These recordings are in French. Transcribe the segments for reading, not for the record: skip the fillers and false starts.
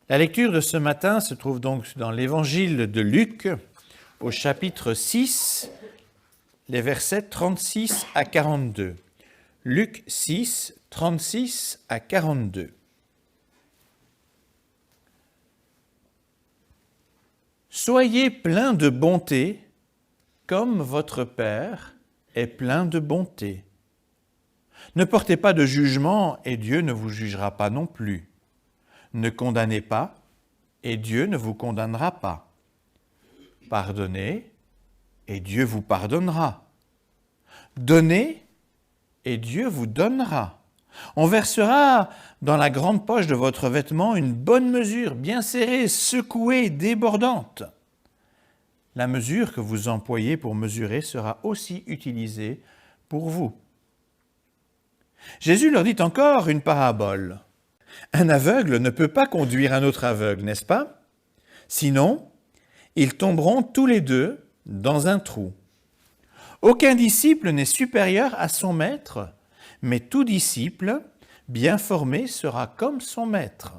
La lecture de ce matin se trouve donc dans l'évangile de Luc, au chapitre 6, les versets 36 à 42. Luc 6, 36 à 42. Soyez pleins de bonté, comme votre Père est plein de bonté. Ne portez pas de jugement, et Dieu ne vous jugera pas non plus. Ne condamnez pas, et Dieu ne vous condamnera pas. Pardonnez, et Dieu vous pardonnera. Donnez, et Dieu vous donnera. On versera dans la grande poche de votre vêtement une bonne mesure, bien serrée, secouée, débordante. La mesure que vous employez pour mesurer sera aussi utilisée pour vous. Jésus leur dit encore une parabole. Un aveugle ne peut pas conduire un autre aveugle, n'est-ce pas? Sinon, ils tomberont tous les deux dans un trou. Aucun disciple n'est supérieur à son maître, mais tout disciple bien formé sera comme son maître.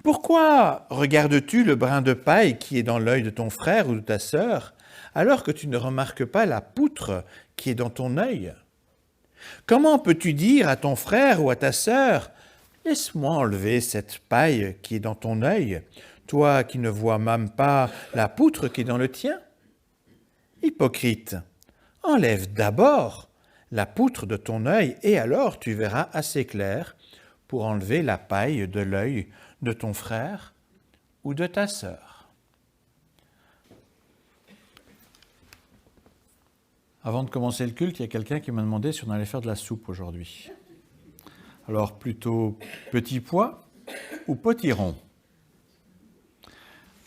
Pourquoi regardes-tu le brin de paille qui est dans l'œil de ton frère ou de ta sœur, alors que tu ne remarques pas la poutre qui est dans ton œil? Comment peux-tu dire à ton frère ou à ta sœur « Laisse-moi enlever cette paille qui est dans ton œil, toi qui ne vois même pas la poutre qui est dans le tien ?» Hypocrite, enlève d'abord la poutre de ton œil et alors tu verras assez clair pour enlever la paille de l'œil de ton frère ou de ta sœur. Avant de commencer le culte, il y a quelqu'un qui m'a demandé si on allait faire de la soupe aujourd'hui. Alors plutôt petit pois ou potiron?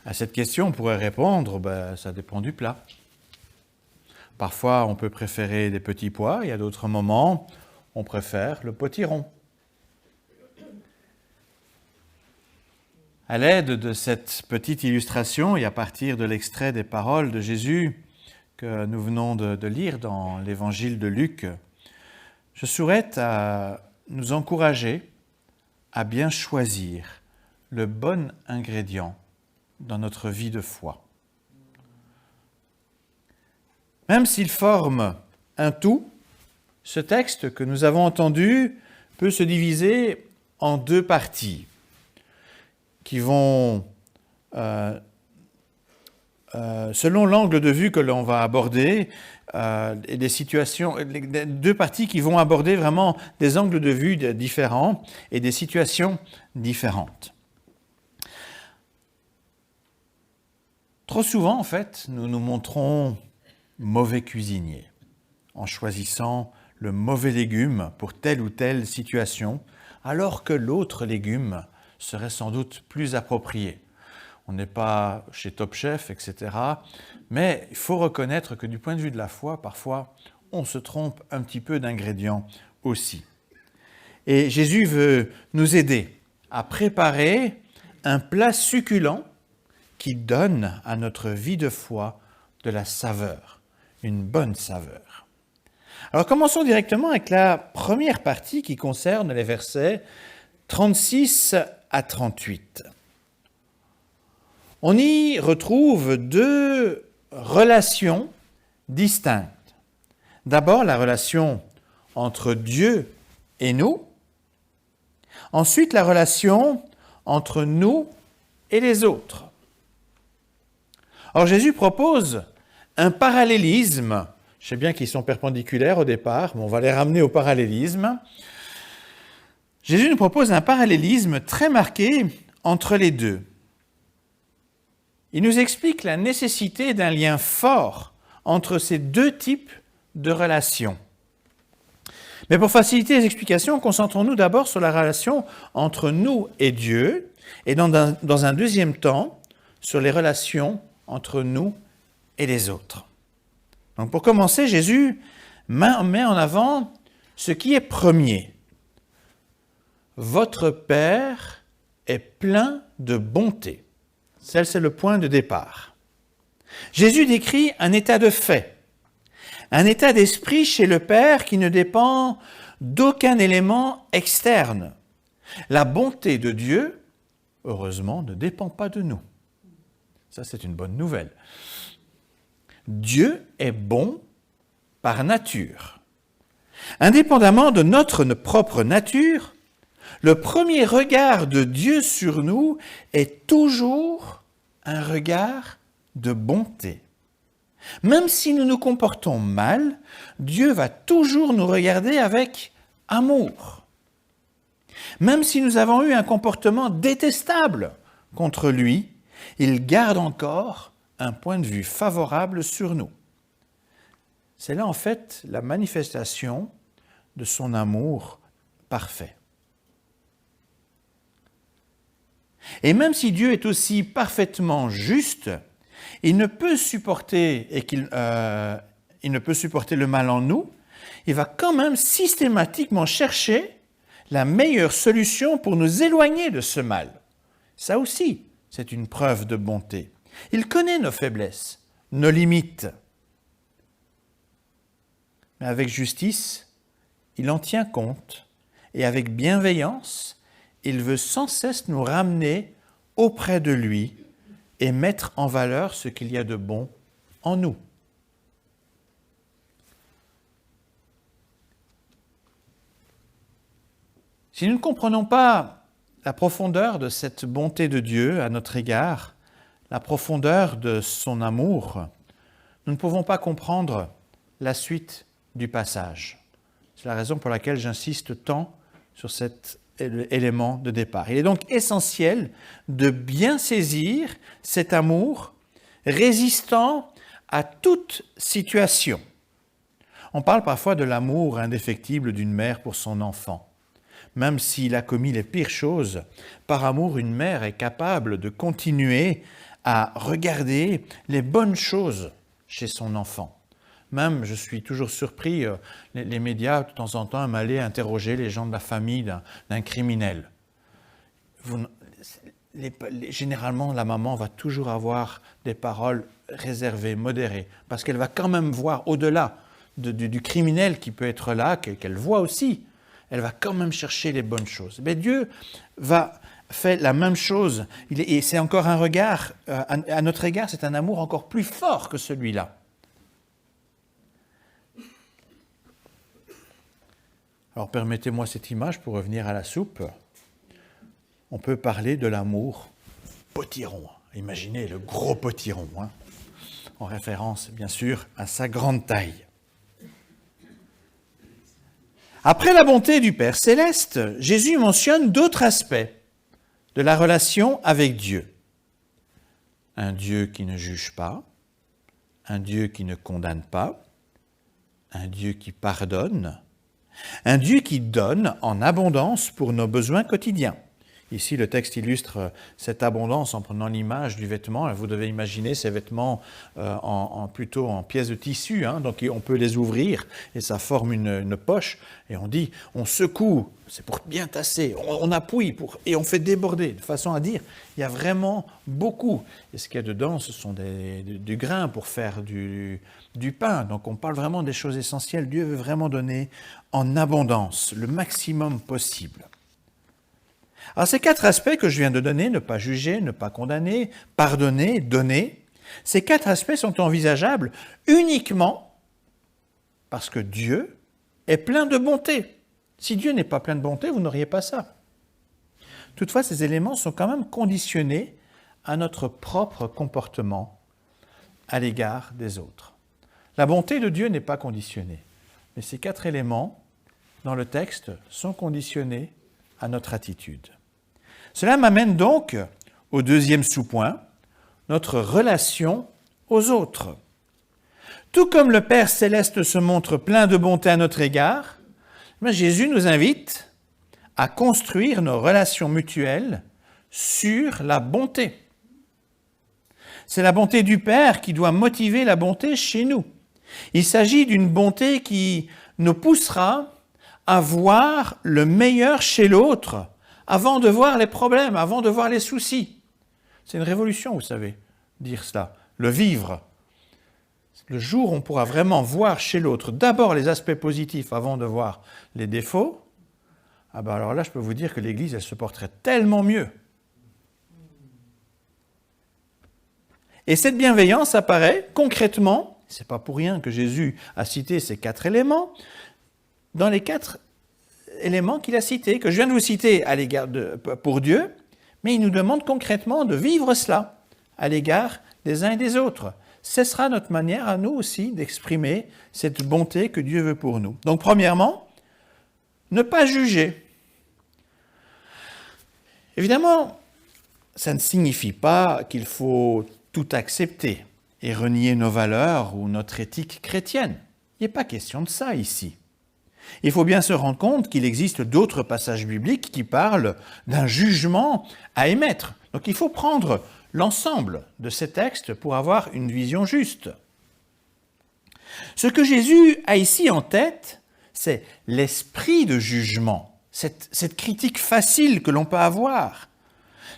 À cette question, on pourrait répondre, ça dépend du plat. Parfois, on peut préférer des petits pois, et à d'autres moments, on préfère le potiron. À l'aide de cette petite illustration, et à partir de l'extrait des paroles de Jésus que nous venons de lire dans l'évangile de Luc, je souhaite nous encourager à bien choisir le bon ingrédient dans notre vie de foi. Même s'il forme un tout, ce texte que nous avons entendu peut se diviser en deux parties qui vont, selon l'angle de vue que l'on va aborder, et des situations, deux parties qui vont aborder vraiment des angles de vue différents et des situations différentes. Trop souvent, en fait, nous nous montrons mauvais cuisiniers en choisissant le mauvais légume pour telle ou telle situation, alors que l'autre légume serait sans doute plus approprié. On n'est pas chez Top Chef, etc. Mais il faut reconnaître que du point de vue de la foi, parfois, on se trompe un petit peu d'ingrédients aussi. Et Jésus veut nous aider à préparer un plat succulent qui donne à notre vie de foi de la saveur, une bonne saveur. Alors commençons directement avec la première partie qui concerne les versets 36 à 38. On y retrouve deux relations distinctes. D'abord, la relation entre Dieu et nous. Ensuite, la relation entre nous et les autres. Or, Jésus propose un parallélisme. Je sais bien qu'ils sont perpendiculaires au départ, mais on va les ramener au parallélisme. Jésus nous propose un parallélisme très marqué entre les deux. Il nous explique la nécessité d'un lien fort entre ces deux types de relations. Mais pour faciliter les explications, concentrons-nous d'abord sur la relation entre nous et Dieu, et dans un deuxième temps, sur les relations entre nous et les autres. Donc pour commencer, Jésus met en avant ce qui est premier. Votre Père est plein de bonté. C'est le point de départ. Jésus décrit un état de fait, un état d'esprit chez le Père qui ne dépend d'aucun élément externe. La bonté de Dieu heureusement, ne dépend pas de nous. Ça, c'est une bonne nouvelle. Dieu est bon par nature. Indépendamment de notre propre nature, le premier regard de Dieu sur nous est toujours un regard de bonté. Même si nous nous comportons mal, Dieu va toujours nous regarder avec amour. Même si nous avons eu un comportement détestable contre lui, il garde encore un point de vue favorable sur nous. C'est là en fait la manifestation de son amour parfait. Et même si Dieu est aussi parfaitement juste, il ne peut supporter le mal en nous, il va quand même systématiquement chercher la meilleure solution pour nous éloigner de ce mal. Ça aussi, c'est une preuve de bonté. Il connaît nos faiblesses, nos limites. Mais avec justice, il en tient compte et avec bienveillance, il veut sans cesse nous ramener auprès de lui et mettre en valeur ce qu'il y a de bon en nous. Si nous ne comprenons pas la profondeur de cette bonté de Dieu à notre égard, la profondeur de son amour, nous ne pouvons pas comprendre la suite du passage. C'est la raison pour laquelle j'insiste tant sur cet élément de départ. Il est donc essentiel de bien saisir cet amour résistant à toute situation. On parle parfois de l'amour indéfectible d'une mère pour son enfant. Même s'il a commis les pires choses, par amour, une mère est capable de continuer à regarder les bonnes choses chez son enfant. Même, je suis toujours surpris, les médias, de temps en temps, m'allaient interroger les gens de la famille d'un criminel. Généralement, la maman va toujours avoir des paroles réservées, modérées, parce qu'elle va quand même voir au-delà du criminel qui peut être là, qu'elle voit aussi. Elle va quand même chercher les bonnes choses. Mais Dieu fait la même chose. Et c'est encore un regard, à notre égard, c'est un amour encore plus fort que celui-là. Alors permettez-moi cette image pour revenir à la soupe. On peut parler de l'amour potiron. Imaginez le gros potiron, en référence bien sûr à sa grande taille. Après la bonté du Père céleste, Jésus mentionne d'autres aspects de la relation avec Dieu. Un Dieu qui ne juge pas, un Dieu qui ne condamne pas, un Dieu qui pardonne, un Dieu qui donne en abondance pour nos besoins quotidiens. Ici, le texte illustre cette abondance en prenant l'image du vêtement. Vous devez imaginer ces vêtements plutôt en pièces de tissu, donc on peut les ouvrir et ça forme une poche. Et on dit, on secoue, c'est pour bien tasser, on appuie et on fait déborder, de façon à dire, il y a vraiment beaucoup. Et ce qu'il y a dedans, ce sont du grain pour faire du pain. Donc on parle vraiment des choses essentielles. Dieu veut vraiment donner en abondance, le maximum possible. Alors ces 4 aspects que je viens de donner, ne pas juger, ne pas condamner, pardonner, donner, ces 4 aspects sont envisageables uniquement parce que Dieu est plein de bonté. Si Dieu n'est pas plein de bonté, vous n'auriez pas ça. Toutefois, ces éléments sont quand même conditionnés à notre propre comportement à l'égard des autres. La bonté de Dieu n'est pas conditionnée, mais ces 4 éléments dans le texte sont conditionnés à notre attitude. Cela m'amène donc au deuxième sous-point, notre relation aux autres. Tout comme le Père céleste se montre plein de bonté à notre égard, Jésus nous invite à construire nos relations mutuelles sur la bonté. C'est la bonté du Père qui doit motiver la bonté chez nous. Il s'agit d'une bonté qui nous poussera à voir le meilleur chez l'autre avant de voir les problèmes, avant de voir les soucis. C'est une révolution, vous savez, dire cela, le vivre. Le jour où on pourra vraiment voir chez l'autre d'abord les aspects positifs avant de voir les défauts, alors là, je peux vous dire que l'Église, elle se porterait tellement mieux. Et cette bienveillance apparaît concrètement, ce n'est pas pour rien que Jésus a cité ces 4 éléments, dans les 4 éléments qu'il a cités, que je viens de vous citer à l'égard pour Dieu, mais il nous demande concrètement de vivre cela à l'égard des uns et des autres. Ce sera notre manière à nous aussi d'exprimer cette bonté que Dieu veut pour nous. Donc premièrement, ne pas juger. Évidemment, ça ne signifie pas qu'il faut tout accepter et renier nos valeurs ou notre éthique chrétienne. Il n'est pas question de ça ici. Il faut bien se rendre compte qu'il existe d'autres passages bibliques qui parlent d'un jugement à émettre. Donc il faut prendre l'ensemble de ces textes pour avoir une vision juste. Ce que Jésus a ici en tête, c'est l'esprit de jugement, cette critique facile que l'on peut avoir,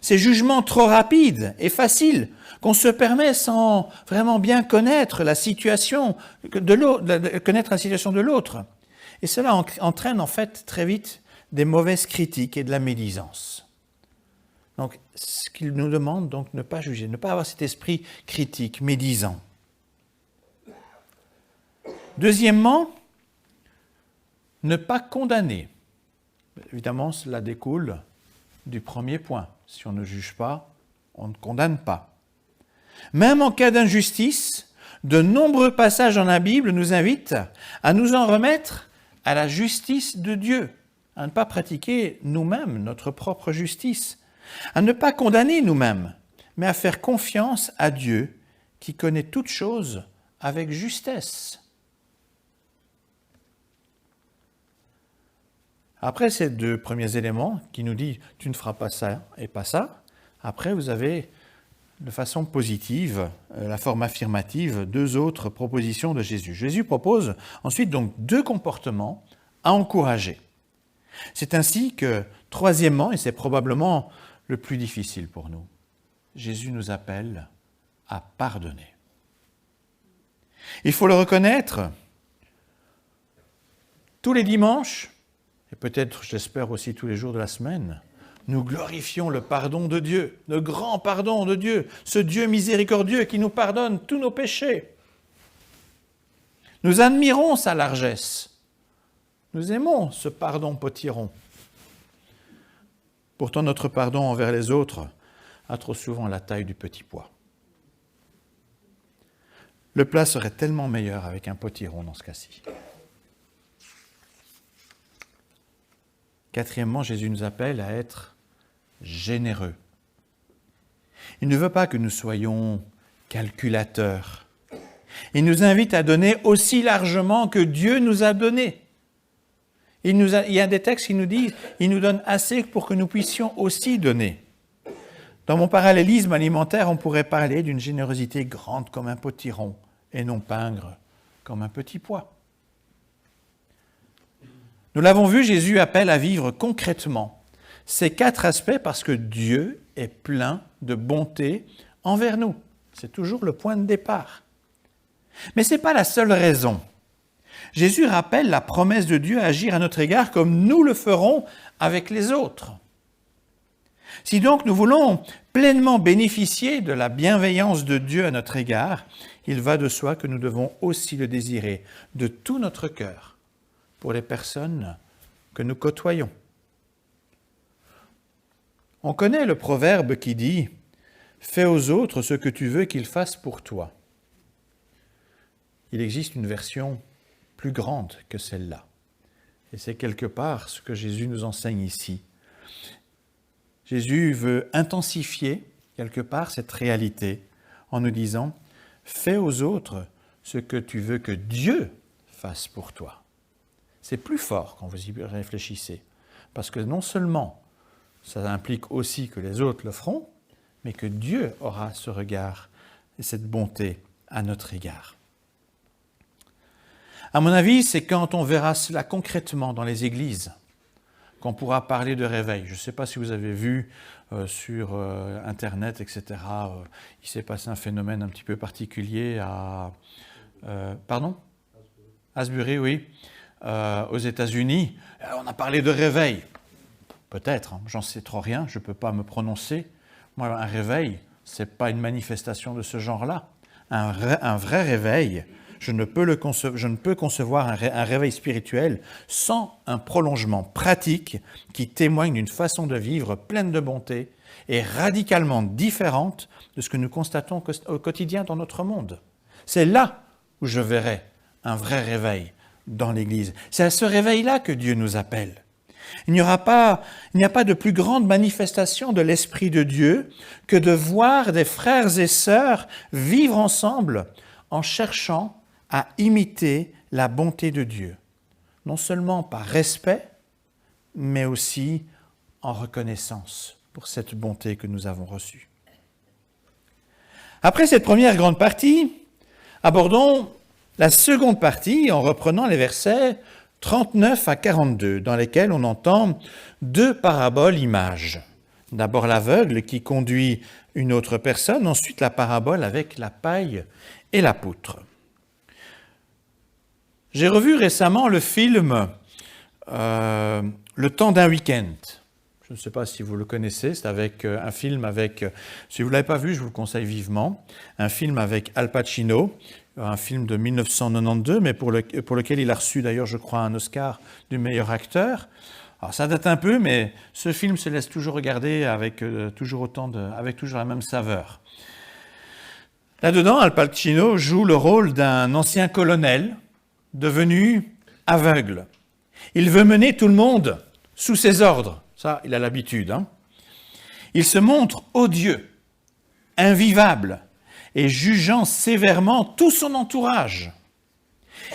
ces jugements trop rapides et faciles qu'on se permet sans vraiment bien connaître la situation de l'autre. Et cela entraîne en fait très vite des mauvaises critiques et de la médisance. Donc, ce qu'il nous demande, donc, ne pas juger, ne pas avoir cet esprit critique, médisant. Deuxièmement, ne pas condamner. Évidemment, cela découle du premier point. Si on ne juge pas, on ne condamne pas. Même en cas d'injustice, de nombreux passages dans la Bible nous invitent à nous en remettre à la justice de Dieu, à ne pas pratiquer nous-mêmes notre propre justice, à ne pas condamner nous-mêmes, mais à faire confiance à Dieu qui connaît toutes choses avec justesse. Après ces 2 premiers éléments qui nous disent « tu ne feras pas ça et pas ça », après vous avez de façon positive, la forme affirmative, 2 autres propositions de Jésus. Jésus propose ensuite donc 2 comportements à encourager. C'est ainsi que, troisièmement, et c'est probablement le plus difficile pour nous, Jésus nous appelle à pardonner. Il faut le reconnaître, tous les dimanches, et peut-être, j'espère aussi tous les jours de la semaine, nous glorifions le pardon de Dieu, le grand pardon de Dieu, ce Dieu miséricordieux qui nous pardonne tous nos péchés. Nous admirons sa largesse. Nous aimons ce pardon potiron. Pourtant, notre pardon envers les autres a trop souvent la taille du petit pois. Le plat serait tellement meilleur avec un potiron dans ce cas-ci. Quatrièmement, Jésus nous appelle à être généreux. Il ne veut pas que nous soyons calculateurs. Il nous invite à donner aussi largement que Dieu nous a donné. Il y a des textes qui nous disent il nous donne assez pour que nous puissions aussi donner. Dans mon parallélisme alimentaire, on pourrait parler d'une générosité grande comme un potiron et non pingre comme un petit pois. Nous l'avons vu, Jésus appelle à vivre concrètement ces 4 aspects parce que Dieu est plein de bonté envers nous. C'est toujours le point de départ. Mais ce n'est pas la seule raison. Jésus rappelle la promesse de Dieu à agir à notre égard comme nous le ferons avec les autres. Si donc nous voulons pleinement bénéficier de la bienveillance de Dieu à notre égard, il va de soi que nous devons aussi le désirer de tout notre cœur pour les personnes que nous côtoyons. On connaît le proverbe qui dit « Fais aux autres ce que tu veux qu'ils fassent pour toi ». Il existe une version plus grande que celle-là. Et c'est quelque part ce que Jésus nous enseigne ici. Jésus veut intensifier quelque part cette réalité en nous disant « Fais aux autres ce que tu veux que Dieu fasse pour toi ». C'est plus fort quand vous y réfléchissez, parce que non seulement ça implique aussi que les autres le feront, mais que Dieu aura ce regard et cette bonté à notre égard. À mon avis, c'est quand on verra cela concrètement dans les églises qu'on pourra parler de réveil. Je ne sais pas si vous avez vu sur Internet, etc. Il s'est passé un phénomène un petit peu particulier à... Asbury, oui. Aux États-Unis. On a parlé de réveil. Peut-être, j'en sais trop rien, je ne peux pas me prononcer. Moi, un réveil, ce n'est pas une manifestation de ce genre-là. Un vrai réveil, je ne peux concevoir un réveil spirituel sans un prolongement pratique qui témoigne d'une façon de vivre pleine de bonté et radicalement différente de ce que nous constatons au quotidien dans notre monde. C'est là où je verrai un vrai réveil dans l'Église. C'est à ce réveil-là que Dieu nous appelle. Il n'y a pas de plus grande manifestation de l'Esprit de Dieu que de voir des frères et sœurs vivre ensemble en cherchant à imiter la bonté de Dieu. Non seulement par respect, mais aussi en reconnaissance pour cette bonté que nous avons reçue. Après cette première grande partie, abordons la seconde partie en reprenant les versets 39 à 42, dans lesquels on entend deux paraboles images. D'abord l'aveugle qui conduit une autre personne, ensuite la parabole avec la paille et la poutre. J'ai revu récemment le film Le temps d'un week-end. Je ne sais pas si vous le connaissez, c'est un film avec, si vous ne l'avez pas vu, je vous le conseille vivement, un film avec Al Pacino, un film de 1992, mais pour lequel il a reçu d'ailleurs, je crois, un Oscar du meilleur acteur. Alors ça date un peu, mais ce film se laisse toujours regarder avec toujours la même saveur. Là-dedans, Al Pacino joue le rôle d'un ancien colonel devenu aveugle. Il veut mener tout le monde sous ses ordres. Ça, il a l'habitude. Il se montre odieux, invivable et jugeant sévèrement tout son entourage.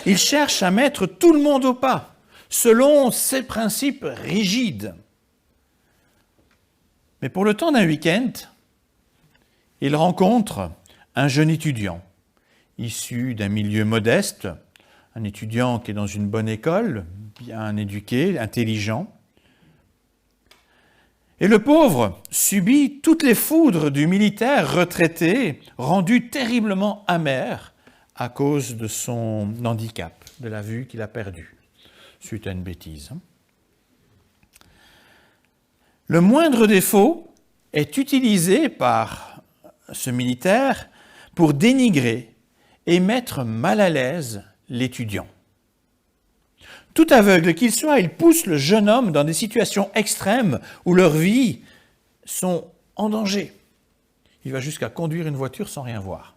Il cherche à mettre tout le monde au pas, selon ses principes rigides. Mais pour le temps d'un week-end, il rencontre un jeune étudiant, issu d'un milieu modeste, un étudiant qui est dans une bonne école, bien éduqué, intelligent. Et le pauvre subit toutes les foudres du militaire retraité, rendu terriblement amer à cause de son handicap, de la vue qu'il a perdue, suite à une bêtise. Le moindre défaut est utilisé par ce militaire pour dénigrer et mettre mal à l'aise l'étudiant. Tout aveugle qu'il soit, il pousse le jeune homme dans des situations extrêmes où leurs vies sont en danger. Il va jusqu'à conduire une voiture sans rien voir,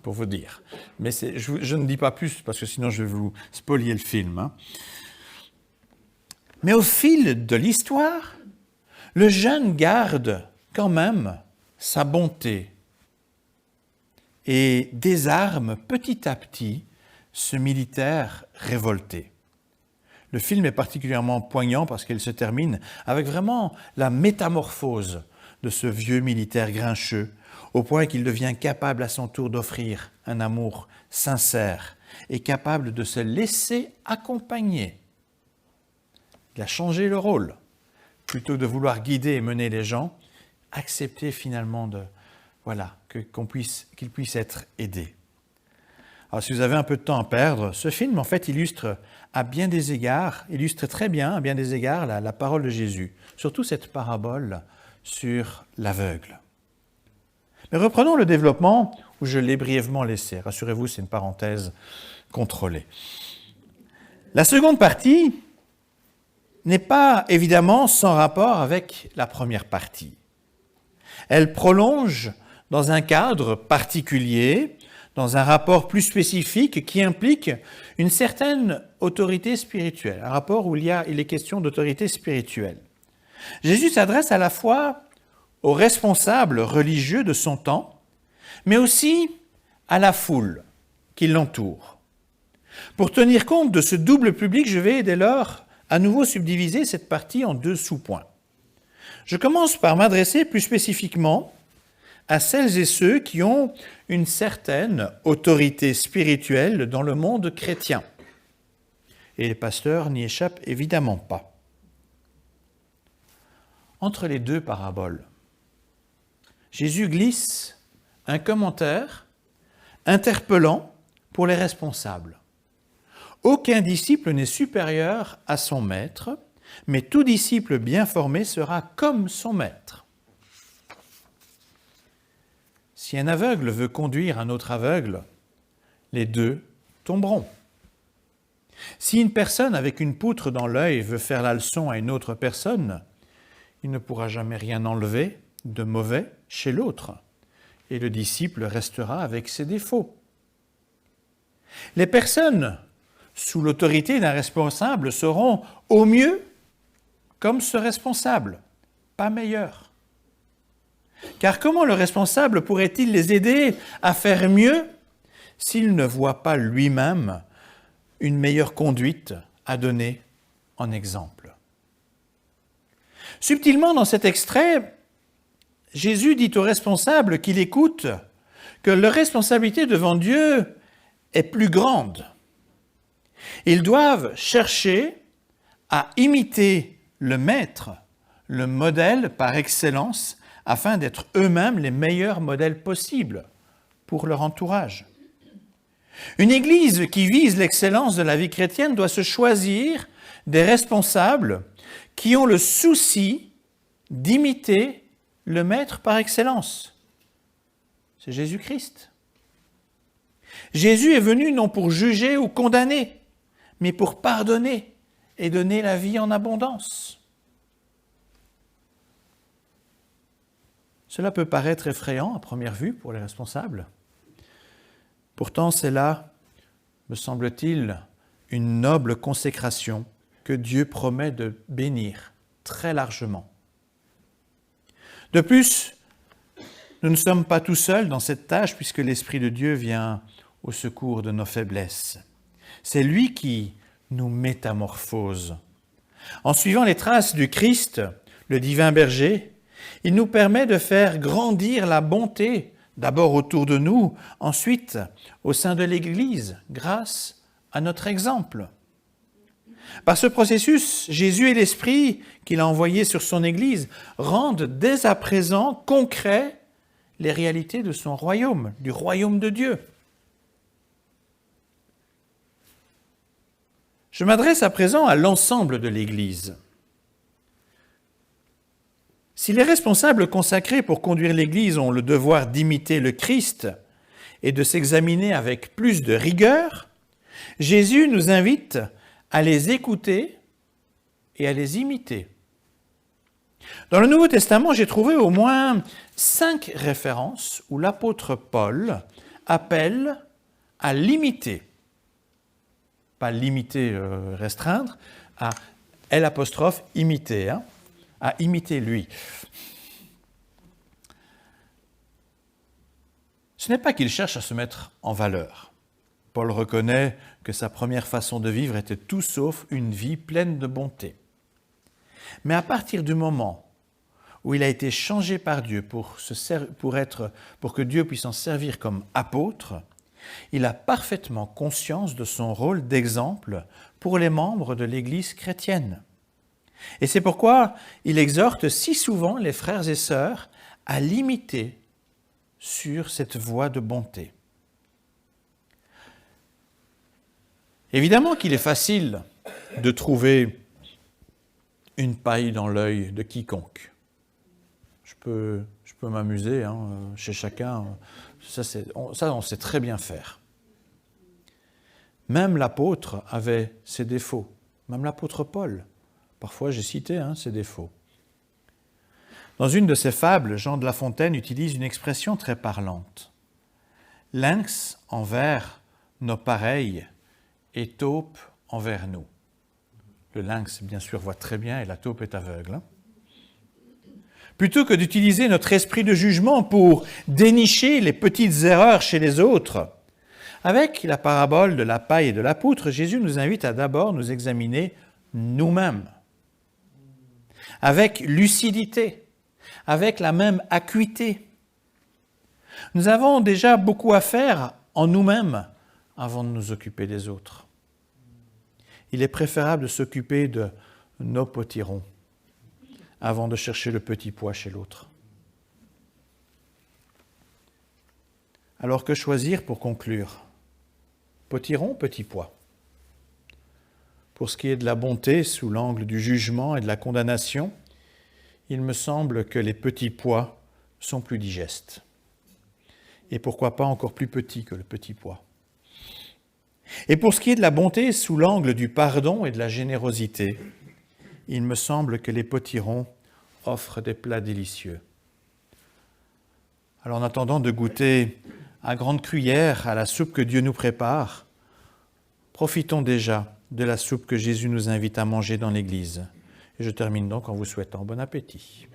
pour vous dire. Mais je ne dis pas plus parce que sinon je vais vous spolier le film. Mais au fil de l'histoire, le jeune garde quand même sa bonté et désarme petit à petit ce militaire révolté. Le film est particulièrement poignant parce qu'il se termine avec vraiment la métamorphose de ce vieux militaire grincheux, au point qu'il devient capable à son tour d'offrir un amour sincère et capable de se laisser accompagner. Il a changé le rôle. Plutôt que de vouloir guider et mener les gens, accepter finalement qu'il puisse être aidé. Alors, si vous avez un peu de temps à perdre, ce film, en fait, illustre très bien, à bien des égards, la parole de Jésus. Surtout cette parabole sur l'aveugle. Mais reprenons le développement où je l'ai brièvement laissé. Rassurez-vous, c'est une parenthèse contrôlée. La seconde partie n'est pas évidemment sans rapport avec la première partie. Elle prolonge dans un cadre particulier, dans un rapport plus spécifique qui implique une certaine autorité spirituelle, un rapport où il est question d'autorité spirituelle. Jésus s'adresse à la fois aux responsables religieux de son temps, mais aussi à la foule qui l'entoure. Pour tenir compte de ce double public, je vais dès lors à nouveau subdiviser cette partie en deux sous-points. Je commence par m'adresser plus spécifiquement à celles et ceux qui ont une certaine autorité spirituelle dans le monde chrétien. Et les pasteurs n'y échappent évidemment pas. Entre les deux paraboles, Jésus glisse un commentaire interpellant pour les responsables. Aucun disciple n'est supérieur à son maître, mais tout disciple bien formé sera comme son maître. Si un aveugle veut conduire un autre aveugle, les deux tomberont. Si une personne avec une poutre dans l'œil veut faire la leçon à une autre personne, il ne pourra jamais rien enlever de mauvais chez l'autre, et le disciple restera avec ses défauts. Les personnes sous l'autorité d'un responsable seront au mieux comme ce responsable, pas meilleurs. Car comment le responsable pourrait-il les aider à faire mieux s'il ne voit pas lui-même une meilleure conduite à donner en exemple? Subtilement, dans cet extrait, Jésus dit aux responsables qu'il écoute que leur responsabilité devant Dieu est plus grande. Ils doivent chercher à imiter le maître, le modèle par excellence, afin d'être eux-mêmes les meilleurs modèles possibles pour leur entourage. Une Église qui vise l'excellence de la vie chrétienne doit se choisir des responsables qui ont le souci d'imiter le Maître par excellence. C'est Jésus-Christ. Jésus est venu non pour juger ou condamner, mais pour pardonner et donner la vie en abondance. Cela peut paraître effrayant à première vue pour les responsables. Pourtant, c'est là, me semble-t-il, une noble consécration que Dieu promet de bénir très largement. De plus, nous ne sommes pas tout seuls dans cette tâche puisque l'Esprit de Dieu vient au secours de nos faiblesses. C'est lui qui nous métamorphose. En suivant les traces du Christ, le divin berger, il nous permet de faire grandir la bonté, d'abord autour de nous, ensuite au sein de l'Église, grâce à notre exemple. Par ce processus, Jésus et l'Esprit qu'il a envoyé sur son Église rendent dès à présent concret les réalités de son royaume, du royaume de Dieu. Je m'adresse à présent à l'ensemble de l'Église. Si les responsables consacrés pour conduire l'Église ont le devoir d'imiter le Christ et de s'examiner avec plus de rigueur, Jésus nous invite à les écouter et à les imiter. Dans le Nouveau Testament, j'ai trouvé au moins 5 références où l'apôtre Paul appelle à l'imiter. Pas l'imiter, restreindre, à l'apostrophe imiter, à imiter lui. Ce n'est pas qu'il cherche à se mettre en valeur. Paul reconnaît que sa première façon de vivre était tout sauf une vie pleine de bonté. Mais à partir du moment où il a été changé par Dieu pour que Dieu puisse en servir comme apôtre, il a parfaitement conscience de son rôle d'exemple pour les membres de l'Église chrétienne. Et c'est pourquoi il exhorte si souvent les frères et sœurs à l'imiter sur cette voie de bonté. Évidemment qu'il est facile de trouver une paille dans l'œil de quiconque. Je peux m'amuser chez chacun, ça on sait très bien faire. Même l'apôtre avait ses défauts, même l'apôtre Paul. Parfois, j'ai cité ses défauts. Dans une de ses fables, Jean de La Fontaine utilise une expression très parlante. « Lynx envers nos pareils et taupe envers nous. » Le lynx, bien sûr, voit très bien et la taupe est aveugle. Plutôt que d'utiliser notre esprit de jugement pour dénicher les petites erreurs chez les autres, avec la parabole de la paille et de la poutre, Jésus nous invite à d'abord nous examiner nous-mêmes, avec lucidité, avec la même acuité. Nous avons déjà beaucoup à faire en nous-mêmes avant de nous occuper des autres. Il est préférable de s'occuper de nos potirons avant de chercher le petit pois chez l'autre. Alors que choisir pour conclure? Potiron, petit pois. Pour ce qui est de la bonté sous l'angle du jugement et de la condamnation, il me semble que les petits pois sont plus digestes. et pourquoi pas encore plus petits que le petit pois. Et pour ce qui est de la bonté sous l'angle du pardon et de la générosité, il me semble que les potirons offrent des plats délicieux. Alors en attendant de goûter à grande cuillère à la soupe que Dieu nous prépare, profitons déjà de la soupe que Jésus nous invite à manger dans l'Église. Et je termine donc en vous souhaitant bon appétit.